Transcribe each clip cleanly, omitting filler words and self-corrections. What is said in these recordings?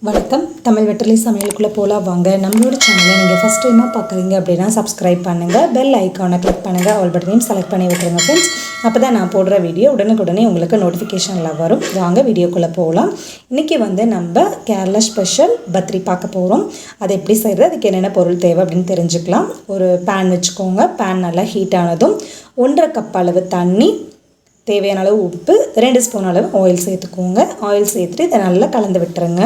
வணக்கம் தமிழ் வெற்றிலை சமையலுக்குள்ளே போகலாம் வாங்க. நம்மளோட சேனலை நீங்கள் ஃபஸ்ட் டைமாக பார்க்குறீங்க அப்படின்னா சப்ஸ்கிரைப் பண்ணுங்கள், பெல் ஐக்கானை கிளிக் பண்ணுங்கள், ஆல் பட்டனையும் செலக்ட் பண்ணி விட்டுருங்க ஃப்ரெண்ட்ஸ். அப்போ தான் நான் போடுற வீடியோ உடனுக்குடனே உங்களுக்கு நோட்டிஃபிகேஷனில் வரும். வாங்க வீடியோக்குள்ளே போகலாம். இன்றைக்கி நம்ம கேரளா ஸ்பெஷல் பத்ரி பார்க்க போகிறோம். அதை எப்படி செய்கிறது, அதுக்கு என்னென்ன பொருள் தேவை அப்படின்னு தெரிஞ்சுக்கலாம். ஒரு பேன் வச்சுக்கோங்க. பேன் நல்லா ஹீட் ஆனதும் 1.5 கப் அளவு தண்ணி, தேவையான அளவு உப்பு, 2 ஸ்பூன் அளவு ஆயில் சேர்த்துக்கோங்க. ஆயில் சேர்த்துட்டு இதை நல்லா கலந்து விட்டுருங்க.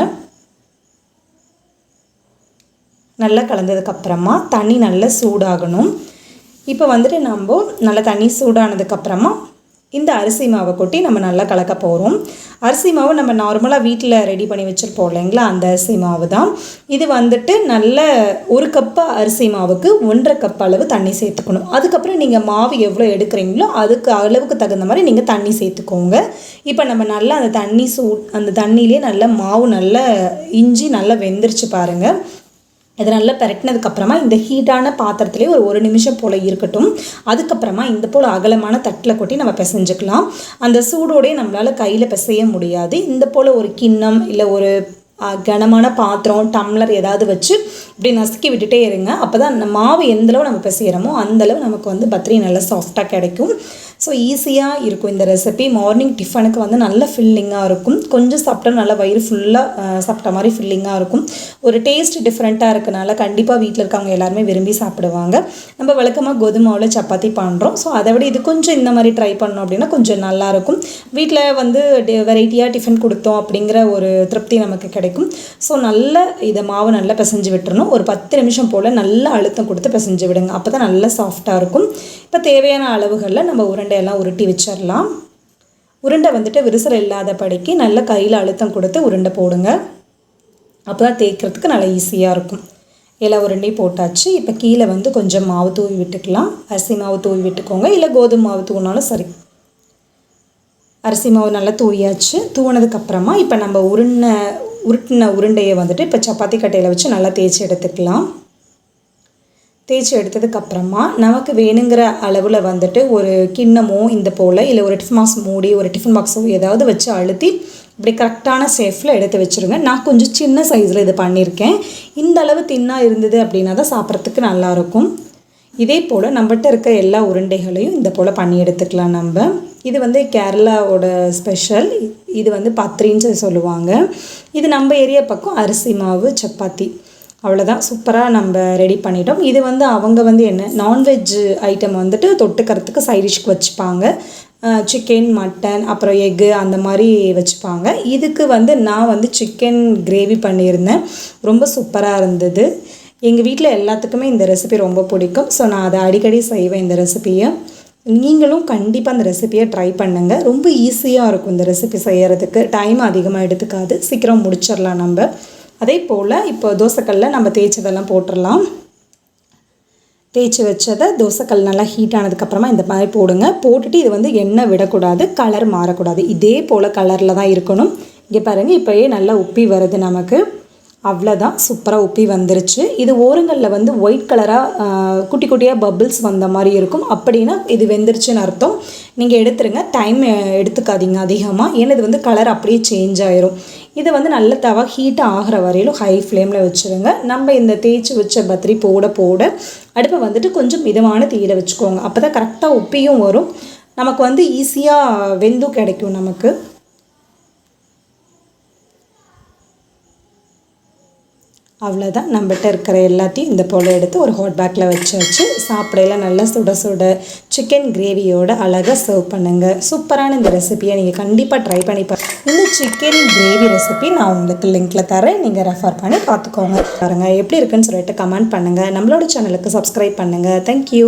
நல்லா கலந்ததுக்கப்புறமா தண்ணி நல்லா சூடாகணும். இப்போ நம்ம நல்லா தண்ணி சூடானதுக்கப்புறமா இந்த அரிசி மாவை கொட்டி நம்ம நல்லா கலக்க போகிறோம். அரிசி மாவு நம்ம நார்மலாக வீட்டில் ரெடி பண்ணி வச்சுருப்போம் இல்லைங்களா, அந்த அரிசி மாவு தான் இது. நல்ல 1 கப்பு அரிசி மாவுக்கு 1.5 கப் அளவு தண்ணி சேர்த்துக்கணும். அதுக்கப்புறம் நீங்கள் மாவு எவ்வளோ எடுக்கிறீங்களோ அதுக்கு அளவுக்கு தகுந்த மாதிரி நீங்கள் தண்ணி சேர்த்துக்கோங்க. இப்போ நம்ம நல்லா அந்த தண்ணியிலே நல்லா மாவு நல்லா இஞ்சி நல்லா வெந்துருச்சு பாருங்கள். இதை நல்லா பரட்டினதுக்கப்புறமா இந்த ஹீட்டான பாத்திரத்துலேயே ஒரு 1 நிமிஷம் போல் இருக்கட்டும். அதுக்கப்புறமா இந்த போல் அகலமான தட்டில் கொட்டி நம்ம பிசைஞ்சுக்கலாம். அந்த சூடோடையே நம்மளால் கையில் பிசைய முடியாது. இந்த போல் ஒரு கிண்ணம் இல்லை ஒரு கனமான பாத்திரம், டம்ளர் ஏதாவது வச்சு இப்படி நசுக்கி விட்டுட்டே இருங்க. அப்போ தான் அந்த மாவு எந்தளவு நம்ம பிசைகிறோமோ அந்தளவு நமக்கு பத்ரி நல்லா சாஃப்டாக கிடைக்கும். ஸோ ஈஸியாக இருக்கும் இந்த ரெசிபி. மார்னிங் டிஃபனுக்கு நல்ல ஃபில்லிங்காக இருக்கும். கொஞ்சம் சாப்பிட்டா நல்லா வயிறு ஃபுல்லாக சாப்பிட்ட மாதிரி ஃபில்லிங்காக இருக்கும். ஒரு டேஸ்ட் டிஃப்ரெண்ட்டாக இருக்கனால கண்டிப்பாக வீட்டில் இருக்கவங்க எல்லாருமே விரும்பி சாப்பிடுவாங்க. நம்ம வழக்கமாக கோதுமாவில் சப்பாத்தி பண்ணுறோம். ஸோ அதை விட இது கொஞ்சம் இந்த மாதிரி ட்ரை பண்ணோம் அப்படின்னா கொஞ்சம் நல்லாயிருக்கும். வீட்டில் வெரைட்டியாக டிஃபன் கொடுத்தோம் அப்படிங்கிற ஒரு திருப்தி நமக்கு கிடைக்கும். ஸோ நல்லா இதை மாவு நல்லா பிசைஞ்சு விட்டுறணும். ஒரு 10 நிமிஷம் போல் நல்லா அழுத்தம் கொடுத்து பிசைஞ்சு விடுங்க. அப்போ தான் நல்லா சாஃப்டாக இருக்கும். இப்போ தேவையான அளவுகளில் நம்ம உருண்டையெல்லாம் உருட்டி வச்சிடலாம். உருண்டை விரிசல் இல்லாத படிக்கு நல்லா கையில் அழுத்தம் கொடுத்து உருண்டை போடுங்க. அப்போ தான் தேய்க்கிறதுக்கு நல்லா ஈஸியாக இருக்கும். எல்லா உருண்டையும் போட்டாச்சு. இப்போ கீழே கொஞ்சம் மாவு தூவி விட்டுக்கலாம். அரிசி மாவு தூவி விட்டுக்கோங்க, இல்லை கோதுமை மாவு தூவினாலும் சரி. அரிசி மாவு நல்லா தூவியாச்சு. தூவினதுக்கப்புறமா இப்போ நம்ம உருட்டின உருண்டையை இப்போ சப்பாத்தி கட்டையில் வச்சு நல்லா தேய்ச்சி எடுத்துக்கலாம். தேய்ச்சி எடுத்ததுக்கப்புறமா நமக்கு வேணுங்கிற அளவில் ஒரு கிண்ணமோ இந்த போல் இல்லை ஒரு டிஃபன் பாக்ஸ் மூடி, ஒரு டிஃபன் பாக்ஸோ ஏதாவது வச்சு அழுத்தி இப்படி கரெக்டான ஷேஃபில் எடுத்து வச்சுருங்க. நான் கொஞ்சம் சின்ன சைஸில் இது பண்ணியிருக்கேன். இந்த அளவு தின்னாக இருந்தது அப்படின்னா தான் சாப்பிட்றதுக்கு நல்லாயிருக்கும். இதே போல் நம்மகிட்ட இருக்க எல்லா உருண்டைகளையும் இந்த போல் பண்ணி எடுத்துக்கலாம். நம்ம இது கேரளாவோட ஸ்பெஷல். இது பத்ரின்னு சொல்லுவாங்க. இது நம்ம ஏரியா பக்கம் அரிசி மாவு சப்பாத்தி. அவ்வளோதான், சூப்பராக நம்ம ரெடி பண்ணிட்டோம். இது அவங்க என்ன நான்வெஜ் ஐட்டம் தொட்டுக்கிறதுக்கு சைடிஷ்க்கு வச்சுப்பாங்க. சிக்கன், மட்டன், அப்புறம் எக்கு அந்த மாதிரி வச்சுப்பாங்க. இதுக்கு நான் சிக்கன் கிரேவி பண்ணியிருந்தேன். ரொம்ப சூப்பராக இருந்தது. எங்கள் வீட்டில் எல்லாத்துக்குமே இந்த ரெசிபி ரொம்ப பிடிக்கும். ஸோ நான் அதை அடிக்கடி செய்வேன் இந்த ரெசிபியை. நீங்களும் கண்டிப்பாக அந்த ரெசிபியை ட்ரை பண்ணுங்கள். ரொம்ப ஈஸியாக இருக்கும் இந்த ரெசிபி செய்கிறதுக்கு. டைம் அதிகமாக எடுத்துக்காது, சீக்கிரம் முடிச்சிடலாம் நம்ம. அதே போல் இப்போ தோசைக்கல்லில் நம்ம தேய்ச்சதெல்லாம் போட்டுடலாம். தேய்ச்சி வச்சதை தோசைக்கல் நல்லா ஹீட் ஆனதுக்கப்புறமா இந்த மாதிரி போடுங்க. போட்டுட்டு இது எண்ணெய் விடக்கூடாது, கலர் மாறக்கூடாது. இதே போல் கலரில் தான் இருக்கணும். இங்கே பாருங்கள், இப்போயே நல்லா உப்பி வருது நமக்கு. அவ்வளோதான், சூப்பராக உப்பி வந்துருச்சு. இது ஓரங்களில் ஒயிட் கலராக குட்டி குட்டியாக பபிள்ஸ் வந்த மாதிரி இருக்கும். அப்படின்னா இது வெந்துருச்சுன்னு அர்த்தம். நீங்கள் எடுத்துருங்க, டைம் எடுத்துக்காதீங்க அதிகமாக. ஏன்னா இது கலர் அப்படியே சேஞ்ச் ஆயிரும். இதை நல்ல தவா ஹீட் ஆகிற வரையிலும் ஹை ஃப்ளேமில் வச்சுருங்க. நம்ம இந்த தேய்ச்சி வச்ச பத்ரி போட அடுப்பை கொஞ்சம் மிதமான தீயில வச்சுக்கோங்க. அப்போ தான் கரெக்டாக உப்பியும் வரும். நமக்கு ஈஸியாக வெந்தும் கிடைக்கும் நமக்கு. அவ்வளோதான், நம்மகிட்ட இருக்கிற எல்லாத்தையும் இந்த போல் எடுத்து ஒரு ஹாட் பேக்கில் வச்சு சாப்பிடையில் நல்லா சுட சுட சிக்கன் கிரேவியோட அழகாக சர்வ் பண்ணுங்கள். சூப்பரான இந்த ரெசிபியை நீங்கள் கண்டிப்பாக ட்ரை பண்ணி இந்த சிக்கன் கிரேவி ரெசிபி நான் உங்களுக்கு லிங்க்கில் தரேன். நீங்கள் ரெஃபர் பண்ணி பார்த்துக்கோங்க. பாருங்கள் எப்படி இருக்குன்னு சொல்லிட்டு கமெண்ட் பண்ணுங்கள். நம்மளோட சேனலுக்கு சப்ஸ்கிரைப் பண்ணுங்கள். தேங்க்யூ.